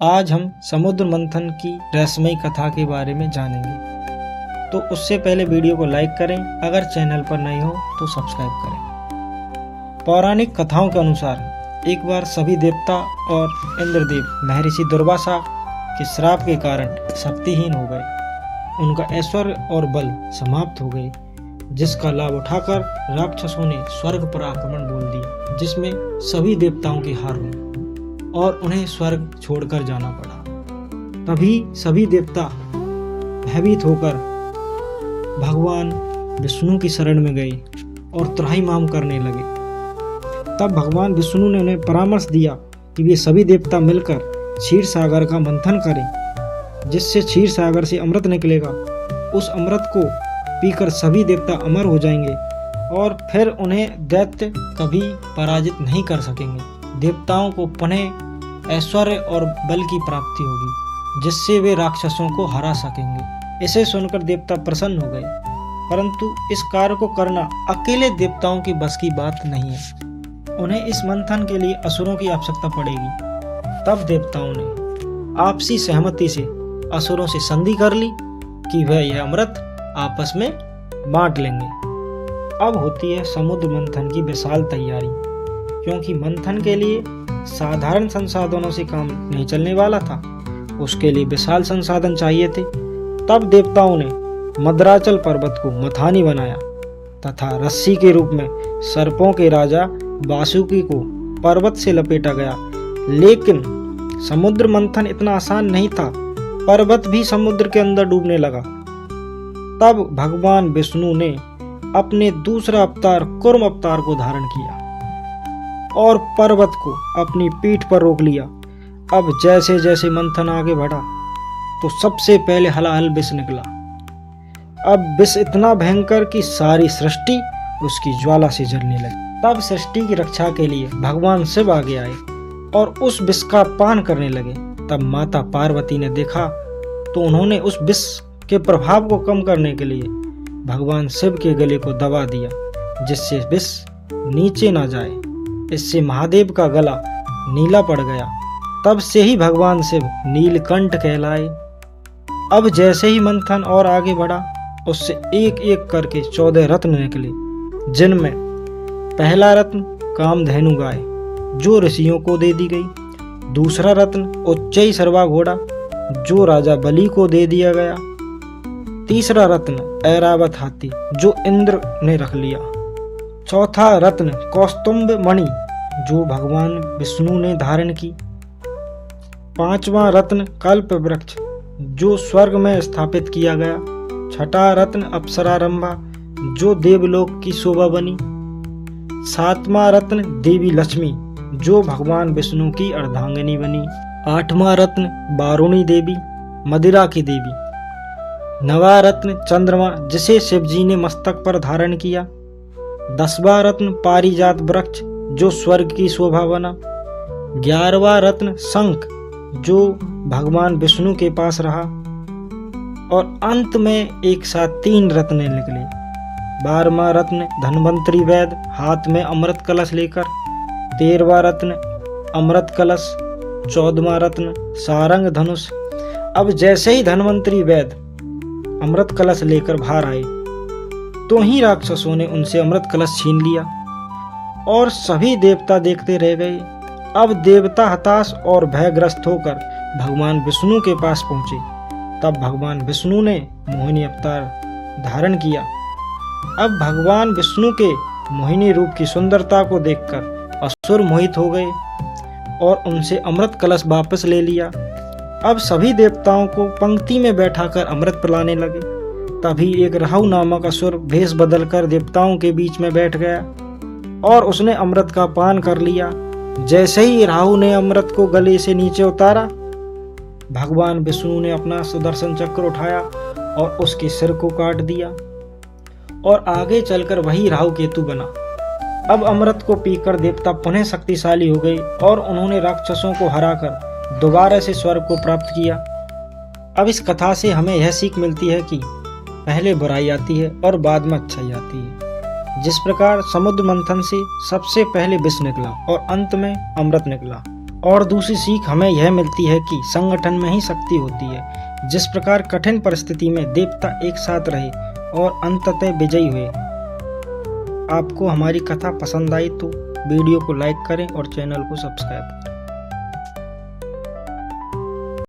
आज हम समुद्र मंथन की रहस्यमयी कथा के बारे में जानेंगे। तो उससे पहले वीडियो को लाइक करें, अगर चैनल पर नए हो तो सब्सक्राइब करें। पौराणिक कथाओं के अनुसार एक बार सभी देवता और इंद्रदेव महर्षि दुर्वासा के श्राप के कारण शक्तिहीन हो गए। उनका ऐश्वर्य और बल समाप्त हो गए, जिसका लाभ उठाकर राक्षसों ने स्वर्ग पर आक्रमण बोल दिया, जिसमें सभी देवताओं की हार हुई और उन्हें स्वर्ग छोड़कर जाना पड़ा। तभी सभी देवता भयभीत होकर भगवान विष्णु की शरण में गए और त्राहिमाम करने लगे। तब भगवान विष्णु ने उन्हें परामर्श दिया कि वे सभी देवता मिलकर क्षीर सागर का मंथन करें, जिससे क्षीर सागर से अमृत निकलेगा। उस अमृत को पीकर सभी देवता अमर हो जाएंगे और फिर उन्हें दैत्य कभी पराजित नहीं कर सकेंगे। देवताओं को पुनः ऐश्वर्य और बल की प्राप्ति होगी, जिससे वे राक्षसों को हरा सकेंगे। इसे सुनकर देवता प्रसन्न हो गए, परंतु इस कार्य को करना अकेले देवताओं की बस की बात नहीं है। उन्हें इस मंथन के लिए असुरों की आवश्यकता पड़ेगी। तब देवताओं ने आपसी सहमति से असुरों से संधि कर ली कि वह यह अमृत आपस में बांट लेंगे। अब होती है समुद्र मंथन की विशाल तैयारी, क्योंकि मंथन के लिए साधारण संसाधनों से काम नहीं चलने वाला था, उसके लिए विशाल संसाधन चाहिए थे। तब देवताओं ने मद्राचल पर्वत को मथानी बनाया तथा रस्सी के रूप में सर्पों के राजा वासुकी को पर्वत से लपेटा गया। लेकिन समुद्र मंथन इतना आसान नहीं था, पर्वत भी समुद्र के अंदर डूबने लगा। तब भगवान विष्णु ने अपने दूसरा अवतार कूर्म अवतार को धारण किया और पर्वत को अपनी पीठ पर रोक लिया। अब जैसे जैसे मंथन आगे बढ़ा तो सबसे पहले हलाहल विष निकला। अब विष इतना भयंकर कि सारी सृष्टि उसकी ज्वाला से जलने लगी। तब सृष्टि की रक्षा के लिए भगवान शिव आगे आए और उस विष का पान करने लगे। तब माता पार्वती ने देखा तो उन्होंने उस विष के प्रभाव को कम करने के लिए भगवान शिव के गले को दबा दिया, जिससे विष नीचे ना जाए। इससे महादेव का गला नीला पड़ गया। तब से ही भगवान शिव नीलकंठ कहलाए। अब जैसे ही मंथन और आगे बढ़ा, उससे एक एक करके 14 रत्न निकले, जिनमें पहला रत्न कामधेनु गाय, जो ऋषियों को दे दी गई। दूसरा रत्न उच्चई सर्वा घोड़ा, जो राजा बलि को दे दिया गया। तीसरा रत्न ऐरावत हाथी, जो इंद्र ने रख लिया। चौथा रत्न कौस्तुभ मणि, जो भगवान विष्णु ने धारण की। पांचवा रत्न कल्प वृक्ष, जो स्वर्ग में स्थापित किया गया। छठा रत्न अप्सरा रंभा, जो देवलोक की शोभा बनी। सातवां रत्न देवी लक्ष्मी, जो भगवान विष्णु की अर्धांगिनी बनी। आठवां रत्न वारुणी देवी, मदिरा की देवी। नवा रत्न चंद्रमा, जिसे शिवजी ने मस्तक पर धारण किया। 10वां रत्न पारिजात वृक्ष, जो स्वर्ग की शोभा बना। 11वां रत्न शंख, जो भगवान विष्णु के पास रहा। और अंत में एक साथ 3 रत्न निकले। 12वां रत्न धन्वंतरी वैद्य, हाथ में अमृत कलश लेकर। 13वां रत्न अमृत कलश। 14वां रत्न सारंग धनुष। अब जैसे ही धन्वंतरी वैद्य अमृत कलश लेकर बाहर आए, तो ही राक्षसों ने उनसे अमृत कलश छीन लिया और सभी देवता देखते रह गए। अब देवता हताश और भयग्रस्त होकर भगवान विष्णु के पास पहुंचे। तब भगवान विष्णु ने मोहिनी अवतार धारण किया। अब भगवान विष्णु के मोहिनी रूप की सुंदरता को देखकर असुर मोहित हो गए और उनसे अमृत कलश वापस ले लिया। अब सभी देवताओं को पंक्ति में बैठाकर अमृत पिलाने लगे। तभी एक राहु नामक असुर भेष बदलकर देवताओं के बीच में बैठ गया और उसने अमृत का पान कर लिया। जैसे ही राहु ने अमृत को गले से नीचे उतारा, भगवान विष्णु ने अपना सुदर्शन चक्र उठाया और उसके सिर को काट दिया और आगे चलकर वही राहु केतु बना। अब अमृत को पीकर देवता पुनः शक्तिशाली हो गए और उन्होंने राक्षसों को हराकर दोबारा से स्वर्ग को प्राप्त किया। अब इस कथा से हमें यह सीख मिलती है कि पहले बुराई आती है और बाद में अच्छाई आती है। जिस प्रकार समुद्र मंथन से सबसे पहले विष निकला और अंत में अमृत निकला, और दूसरी सीख हमें यह मिलती है कि संगठन में ही शक्ति होती है। जिस प्रकार कठिन परिस्थिति में देवता एक साथ रहे और अंततः विजयी हुए। आपको हमारी कथा पसंद आई तो वीडियो को लाइक करें और चैनल को सब्सक्राइब करें।